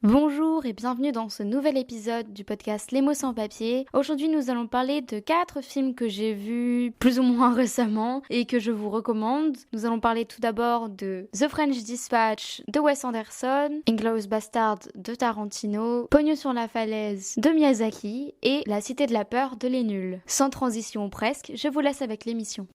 Bonjour et bienvenue dans ce nouvel épisode du podcast Les mots sans papier. Aujourd'hui nous allons parler de 4 films que j'ai vus plus ou moins récemment et que je vous recommande. Nous allons parler tout d'abord de The French Dispatch de Wes Anderson, Inglourious Basterds de Tarantino, Pognon sur la falaise de Miyazaki et La Cité de la peur de Les Nuls. Sans transition presque, je vous laisse avec l'émission.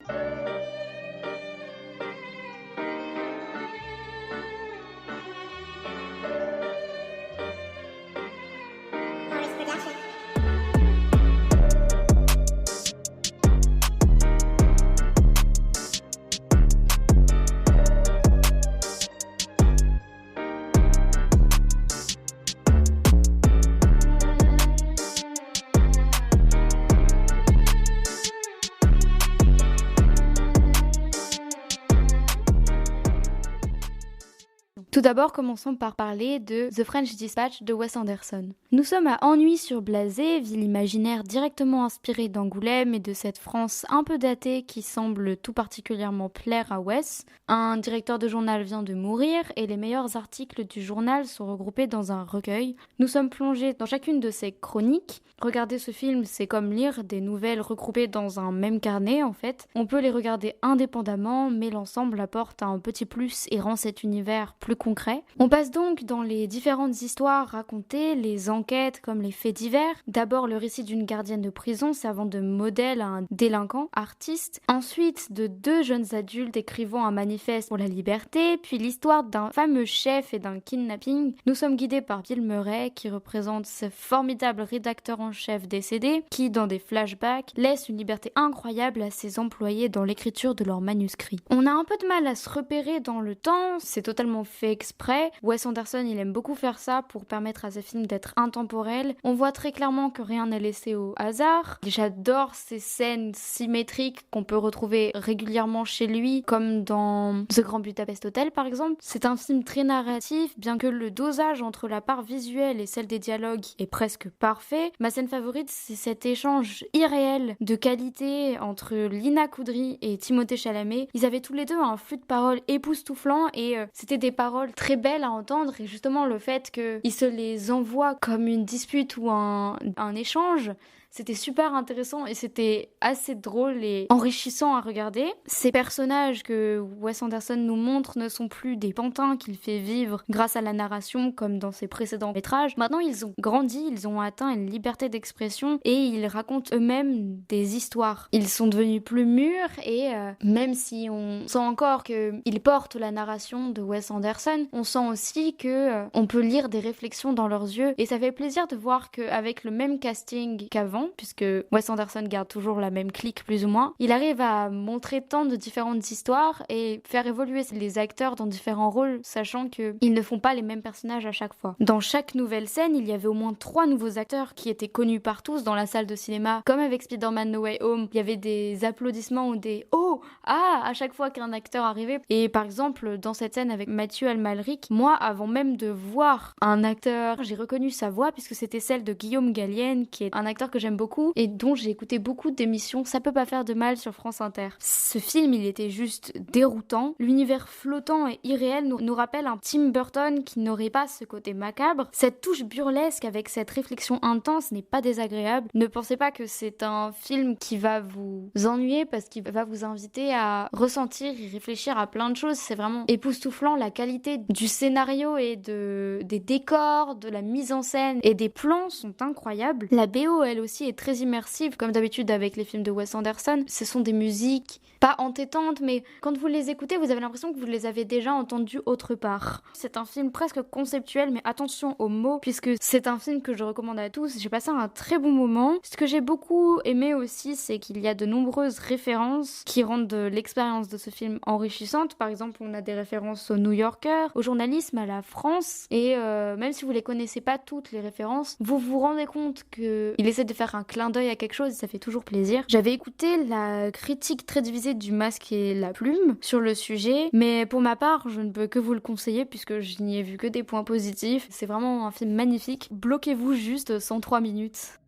Tout d'abord, commençons par parler de The French Dispatch de Wes Anderson. Nous sommes à Ennui-sur-Blasé, ville imaginaire directement inspirée d'Angoulême et de cette France un peu datée qui semble tout particulièrement plaire à Wes. Un directeur de journal vient de mourir et les meilleurs articles du journal sont regroupés dans un recueil. Nous sommes plongés dans chacune de ces chroniques. Regarder ce film, c'est comme lire des nouvelles regroupées dans un même carnet en fait. On peut les regarder indépendamment, mais l'ensemble apporte un petit plus et rend cet univers plus concret. On passe donc dans les différentes histoires racontées, les enquêtes comme les faits divers. D'abord le récit d'une gardienne de prison servant de modèle à un délinquant artiste. Ensuite de 2 jeunes adultes écrivant un manifeste pour la liberté. Puis l'histoire d'un fameux chef et d'un kidnapping. Nous sommes guidés par Bill Murray qui représente ce formidable rédacteur en chef décédé qui, dans des flashbacks, laisse une liberté incroyable à ses employés dans l'écriture de leurs manuscrits. On a un peu de mal à se repérer dans le temps, c'est totalement fait exprès. Wes Anderson, il aime beaucoup faire ça pour permettre à ses films d'être intemporels. On voit très clairement que rien n'est laissé au hasard. J'adore ces scènes symétriques qu'on peut retrouver régulièrement chez lui, comme dans The Grand Budapest Hotel par exemple. C'est un film très narratif, bien que le dosage entre la part visuelle et celle des dialogues est presque parfait. Ma scène favorite, c'est cet échange irréel de qualité entre Lina Kudry et Timothée Chalamet. Ils avaient tous les deux un flux de paroles époustouflant et c'était des paroles très belles à entendre, et justement le fait qu'ils se les envoient comme une dispute ou un échange, c'était super intéressant et c'était assez drôle et enrichissant à regarder. Ces personnages que Wes Anderson nous montre ne sont plus des pantins qu'il fait vivre grâce à la narration comme dans ses précédents métrages. Maintenant, ils ont grandi, ils ont atteint une liberté d'expression et ils racontent eux-mêmes des histoires. Ils sont devenus plus mûrs et même si on sent encore qu'ils portent la narration de Wes Anderson, on sent aussi que on peut lire des réflexions dans leurs yeux et ça fait plaisir de voir qu'avec le même casting qu'avant, puisque Wes Anderson garde toujours la même clique plus ou moins, il arrive à montrer tant de différentes histoires et faire évoluer les acteurs dans différents rôles, sachant qu'ils ne font pas les mêmes personnages à chaque fois. Dans chaque nouvelle scène, il y avait au moins 3 nouveaux acteurs qui étaient connus par tous dans la salle de cinéma, comme avec Spider-Man No Way Home, il y avait des applaudissements ou des « Oh ! Ah !» à chaque fois qu'un acteur arrivait. Et par exemple, dans cette scène avec Mathieu Amalric, moi, avant même de voir un acteur, j'ai reconnu sa voix puisque c'était celle de Guillaume Gallienne, qui est un acteur que j'aime beaucoup et dont j'ai écouté beaucoup d'émissions Ça peut pas faire de mal sur France Inter. Ce film, il était juste déroutant. L'univers flottant et irréel nous rappelle un Tim Burton qui n'aurait pas ce côté macabre. Cette touche burlesque avec cette réflexion intense n'est pas désagréable. Ne pensez pas que c'est un film qui va vous ennuyer parce qu'il va vous inviter à ressentir et réfléchir à plein de choses. C'est vraiment époustouflant, la qualité du scénario et des décors, de la mise en scène et des plans sont incroyables. La BO, elle aussi, est très immersive, comme d'habitude avec les films de Wes Anderson. Ce sont des musiques pas entêtantes, mais quand vous les écoutez, vous avez l'impression que vous les avez déjà entendues autre part. C'est un film presque conceptuel, mais attention aux mots, puisque c'est un film que je recommande à tous. J'ai passé un très bon moment. Ce que j'ai beaucoup aimé aussi, c'est qu'il y a de nombreuses références qui rendent l'expérience de ce film enrichissante. Par exemple, on a des références au New Yorker, au journalisme, à la France, et même si vous les connaissez pas toutes les références, vous vous rendez compte qu'il essaie de faire un clin d'œil à quelque chose et ça fait toujours plaisir. J'avais écouté la critique très divisée du Masque et la Plume sur le sujet, mais pour ma part, je ne peux que vous le conseiller puisque je n'y ai vu que des points positifs. C'est vraiment un film magnifique. Bloquez-vous juste 103 minutes.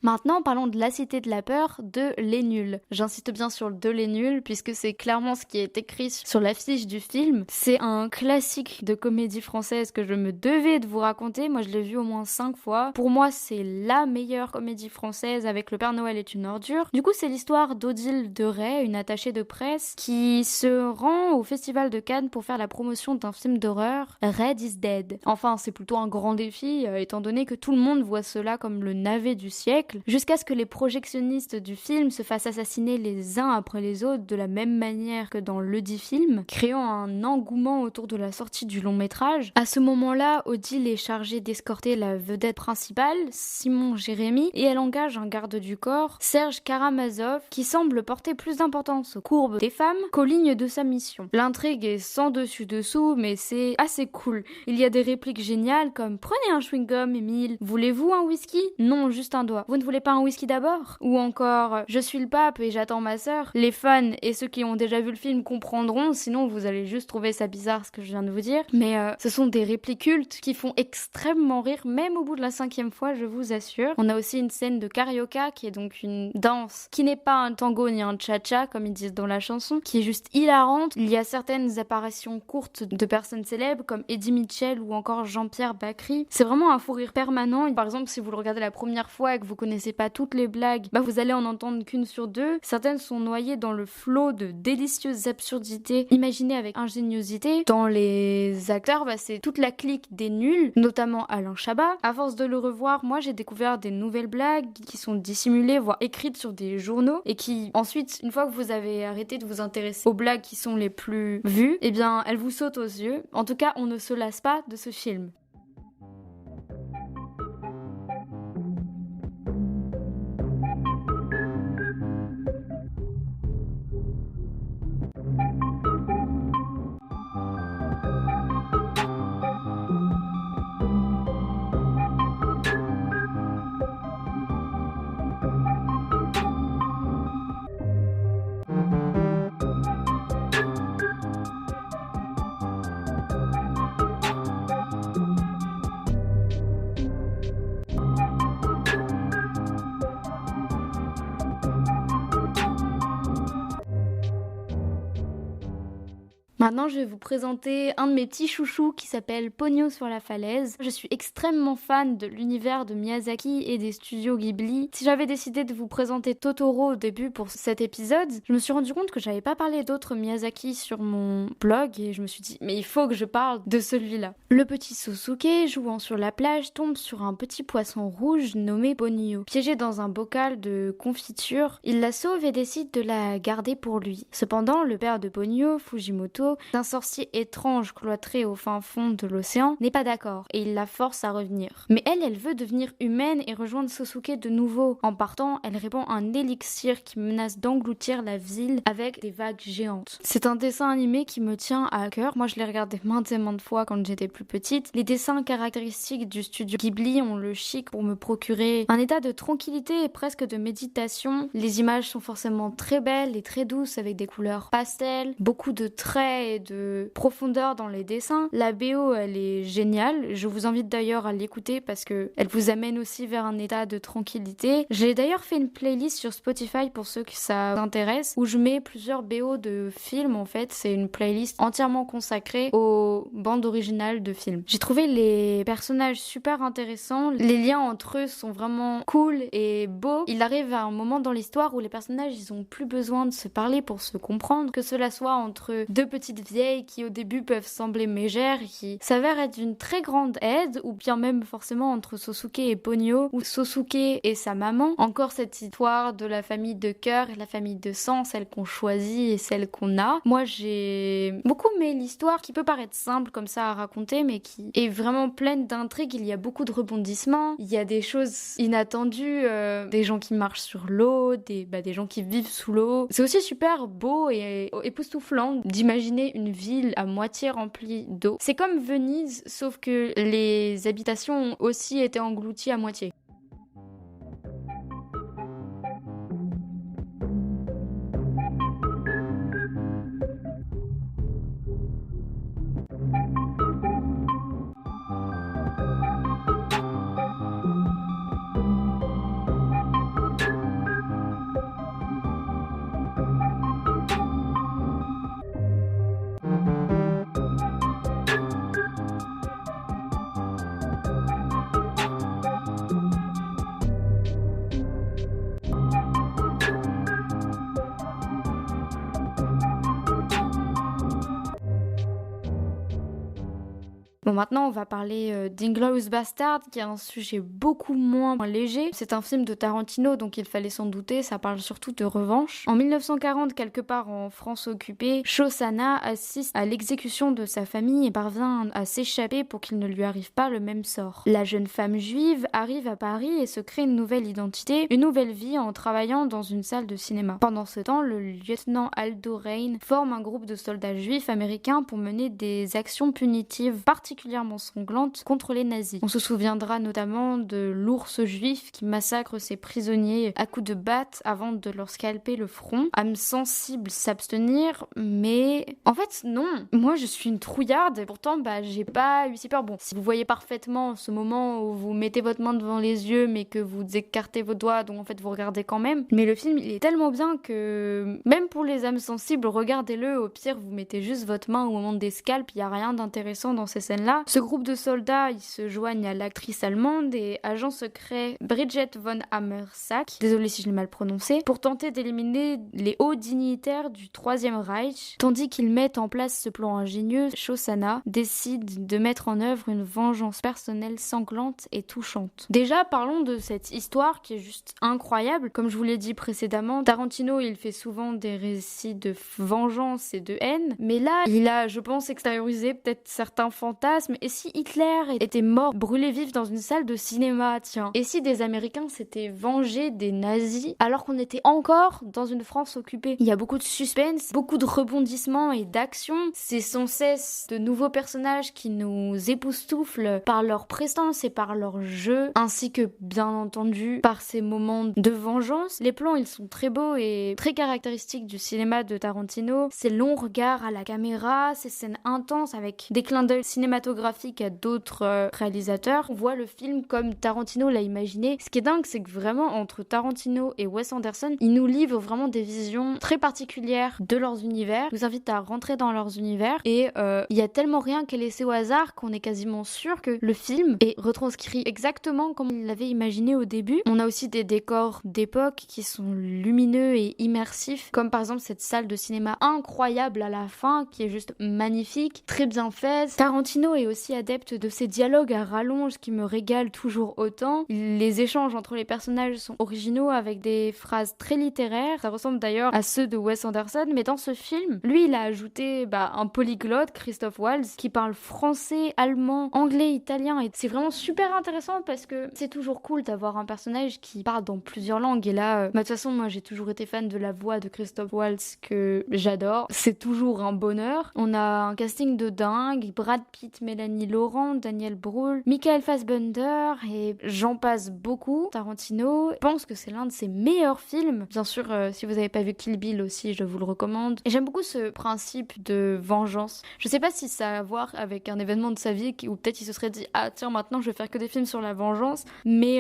Maintenant, parlons de La Cité de la Peur de Les Nuls. J'insiste bien sur le de Les Nuls puisque c'est clairement ce qui est écrit sur l'affiche du film. C'est un classique de comédie française que je me devais de vous raconter. Moi, je l'ai vu au moins 5 fois. Pour moi, c'est la meilleure comédie française avec Le Père Noël est une ordure. Du coup, c'est l'histoire d'Odile de Ray, une attachée de presse, qui se rend au Festival de Cannes pour faire la promotion d'un film d'horreur, Red is Dead. Enfin, c'est plutôt un grand défi, étant donné que tout le monde voit cela comme le navet du siècle, jusqu'à ce que les projectionnistes du film se fassent assassiner les uns après les autres de la même manière que dans le dit film, créant un engouement autour de la sortie du long métrage. À ce moment-là, Odile est chargée d'escorter la vedette principale, Simon Jérémy, et elle engage un garde du corps, Serge Karamazov, qui semble porter plus d'importance aux courbes des femmes qu'aux lignes de sa mission. L'intrigue est sans dessus-dessous, mais c'est assez cool. Il y a des répliques géniales comme « Prenez un chewing-gum, Émile. Voulez-vous un whisky ? Non, juste un doigt. Vous ne voulez pas un whisky d'abord ?» Ou encore « Je suis le pape et j'attends ma sœur. » Les fans et ceux qui ont déjà vu le film comprendront, sinon vous allez juste trouver ça bizarre ce que je viens de vous dire. Mais ce sont des répliques cultes qui font extrêmement rire, même au bout de la 5e fois, je vous assure. On a aussi une scène de carioca, qui est donc une danse qui n'est pas un tango ni un cha-cha, comme ils disent dans la chanson, qui est juste hilarante. Il y a certaines apparitions courtes de personnes célèbres, comme Eddie Mitchell ou encore Jean-Pierre Bacry. C'est vraiment un fou rire permanent. Par exemple, si vous le regardez la première fois et que vous connaissez pas toutes les blagues, vous allez en entendre qu'une sur deux. Certaines sont noyées dans le flot de délicieuses absurdités imaginées avec ingéniosité. Dans les acteurs, c'est toute la clique des nuls, notamment Alain Chabat. À force de le revoir, moi j'ai découvert des nouvelles blagues qui sont dissimulées, voire écrites sur des journaux, et qui ensuite, une fois que vous avez arrêté de vous intéresser aux blagues qui sont les plus vues, eh bien elles vous sautent aux yeux. En tout cas, on ne se lasse pas de ce film. Maintenant, je vais vous présenter un de mes petits chouchous qui s'appelle Pogno sur la falaise. Je suis extrêmement fan de l'univers de Miyazaki et des studios Ghibli. Si j'avais décidé de vous présenter Totoro au début pour cet épisode, je me suis rendu compte que j'avais pas parlé d'autres Miyazaki sur mon blog et je me suis dit, mais il faut que je parle de celui-là. Le petit Sosuke, jouant sur la plage, tombe sur un petit poisson rouge nommé Ponyo. Piégé dans un bocal de confiture, il la sauve et décide de la garder pour lui. Cependant, le père de Ponyo, Fujimoto, d'un sorcier étrange cloîtré au fin fond de l'océan, n'est pas d'accord et il la force à revenir. Mais elle veut devenir humaine et rejoindre Sosuke de nouveau. En partant, elle répand un élixir qui menace d'engloutir la ville avec des vagues géantes. C'est un dessin animé qui me tient à cœur. Moi, je l'ai regardé maintes et maintes fois quand j'étais plus petite. Les dessins caractéristiques du studio Ghibli ont le chic pour me procurer un état de tranquillité et presque de méditation. Les images sont forcément très belles et très douces avec des couleurs pastel, beaucoup de traits et de profondeur dans les dessins. La BO, elle est géniale. Je vous invite d'ailleurs à l'écouter parce que elle vous amène aussi vers un état de tranquillité. J'ai d'ailleurs fait une playlist sur Spotify pour ceux qui ça intéresse, où je mets plusieurs BO de films en fait. C'est une playlist entièrement consacrée aux bandes originales de films. J'ai trouvé les personnages super intéressants. Les liens entre eux sont vraiment cool et beaux. Il arrive à un moment dans l'histoire où les personnages, ils ont plus besoin de se parler pour se comprendre, que cela soit entre deux petites vieilles qui au début peuvent sembler mégères et qui s'avèrent être d'une très grande aide, ou bien même forcément entre Sosuke et Ponyo, ou Sosuke et sa maman. Encore cette histoire de la famille de cœur et la famille de sang, celle qu'on choisit et celle qu'on a. Moi j'ai beaucoup aimé l'histoire qui peut paraître simple comme ça à raconter, mais qui est vraiment pleine d'intrigues. Il y a beaucoup de rebondissements, il y a des choses inattendues, des gens qui marchent sur l'eau, des gens qui vivent sous l'eau. C'est aussi super beau et époustouflant d'imaginer une ville à moitié remplie d'eau. C'est comme Venise, sauf que les habitations ont aussi été englouties à moitié. Bon, maintenant on va parler d'Inglourious Bastard, qui est un sujet beaucoup moins léger. C'est un film de Tarantino, donc il fallait s'en douter, ça parle surtout de revanche. En 1940, quelque part en France occupée, Shosanna assiste à l'exécution de sa famille et parvient à s'échapper pour qu'il ne lui arrive pas le même sort. La jeune femme juive arrive à Paris et se crée une nouvelle identité, une nouvelle vie en travaillant dans une salle de cinéma. Pendant ce temps, le lieutenant Aldo Raine forme un groupe de soldats juifs américains pour mener des actions punitives particulièrement sanglantes contre les nazis. On se souviendra notamment de l'ours juif qui massacre ses prisonniers à coups de batte avant de leur scalper le front. Âme sensible s'abstenir, mais en fait non. Moi je suis une trouillarde et pourtant j'ai pas eu si peur. Bon, si vous voyez parfaitement ce moment où vous mettez votre main devant les yeux mais que vous écartez vos doigts, donc en fait vous regardez quand même. Mais le film il est tellement bien que même pour les âmes sensibles, regardez-le. Au pire vous mettez juste votre main au moment des scalps, il y a rien d'intéressant dans ces scènes-là. Ce groupe de soldats, ils se joignent à l'actrice allemande et agent secret Bridget von Hammersack, désolée si je l'ai mal prononcé, pour tenter d'éliminer les hauts dignitaires du Troisième Reich. Tandis qu'ils mettent en place ce plan ingénieux, Shosanna décide de mettre en œuvre une vengeance personnelle sanglante et touchante. Déjà, parlons de cette histoire qui est juste incroyable. Comme je vous l'ai dit précédemment, Tarantino, il fait souvent des récits de vengeance et de haine, mais là, il a, je pense, extériorisé peut-être certains fantasmes. Et si Hitler était mort, brûlé vif dans une salle de cinéma, tiens. Et si des Américains s'étaient vengés des nazis alors qu'on était encore dans une France occupée? Il y a beaucoup de suspense, beaucoup de rebondissements et d'action. C'est sans cesse de nouveaux personnages qui nous époustouflent par leur prestance et par leur jeu, ainsi que bien entendu par ces moments de vengeance. Les plans, ils sont très beaux et très caractéristiques du cinéma de Tarantino. Ces longs regards à la caméra, ces scènes intenses avec des clins d'œil cinématographiques à d'autres réalisateurs. On voit le film comme Tarantino l'a imaginé. Ce qui est dingue, c'est que vraiment entre Tarantino et Wes Anderson, ils nous livrent vraiment des visions très particulières de leurs univers. Je vous invite à rentrer dans leurs univers et il y a tellement rien qui est laissé au hasard qu'on est quasiment sûr que le film est retranscrit exactement comme il l'avait imaginé au début. On a aussi des décors d'époque qui sont lumineux et immersifs, comme par exemple cette salle de cinéma incroyable à la fin qui est juste magnifique, très bien faite. Tarantino est aussi adepte de ces dialogues à rallonge qui me régalent toujours autant. Les échanges entre les personnages sont originaux avec des phrases très littéraires. Ça ressemble d'ailleurs à ceux de Wes Anderson, mais dans ce film, lui, il a ajouté un polyglotte, Christoph Waltz, qui parle français, allemand, anglais, italien. Et c'est vraiment super intéressant parce que c'est toujours cool d'avoir un personnage qui parle dans plusieurs langues. Et là, de toute façon, moi, j'ai toujours été fan de la voix de Christoph Waltz que j'adore. C'est toujours un bonheur. On a un casting de dingue. Brad Pitt, Mélanie Laurent, Daniel Brühl, Michael Fassbender et j'en passe beaucoup. Tarantino, je pense que c'est l'un de ses meilleurs films. Bien sûr, si vous n'avez pas vu Kill Bill aussi, je vous le recommande. Et j'aime beaucoup ce principe de vengeance. Je sais pas si ça a à voir avec un événement de sa vie où peut-être il se serait dit ah tiens maintenant je vais faire que des films sur la vengeance, mais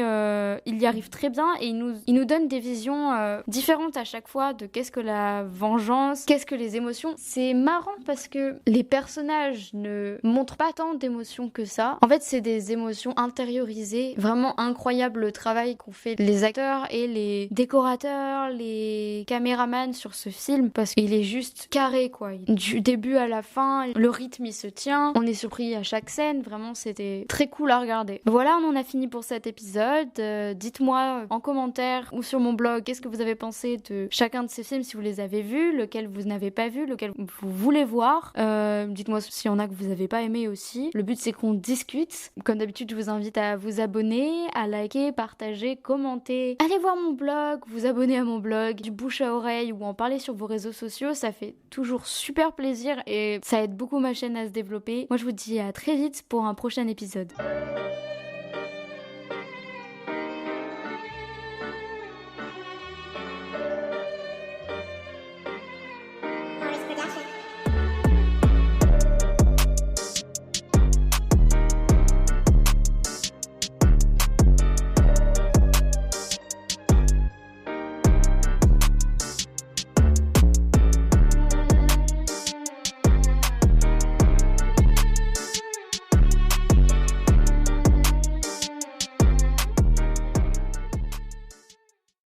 il y arrive très bien et il nous donne des visions différentes à chaque fois de qu'est-ce que la vengeance, qu'est-ce que les émotions. C'est marrant parce que les personnages ne montrent pas tant d'émotions que ça. En fait, c'est des émotions intériorisées. Vraiment incroyable le travail qu'ont fait les acteurs et les décorateurs, les caméramans sur ce film parce qu'il est juste carré quoi. Du début à la fin, le rythme il se tient. On est surpris à chaque scène. Vraiment, c'était très cool à regarder. Voilà, on en a fini pour cet épisode. Dites-moi en commentaire ou sur mon blog qu'est-ce que vous avez pensé de chacun de ces films, si vous les avez vus, lequel vous n'avez pas vu, lequel vous voulez voir. Dites-moi s'il y en a que vous n'avez pas aimé aussi. Le but c'est qu'on discute. Comme d'habitude, je vous invite à vous abonner, à liker, partager, commenter. Allez voir mon blog, vous abonner à mon blog, du bouche à oreille ou en parler sur vos réseaux sociaux. Ça fait toujours super plaisir et ça aide beaucoup ma chaîne à se développer. Moi, je vous dis à très vite pour un prochain épisode.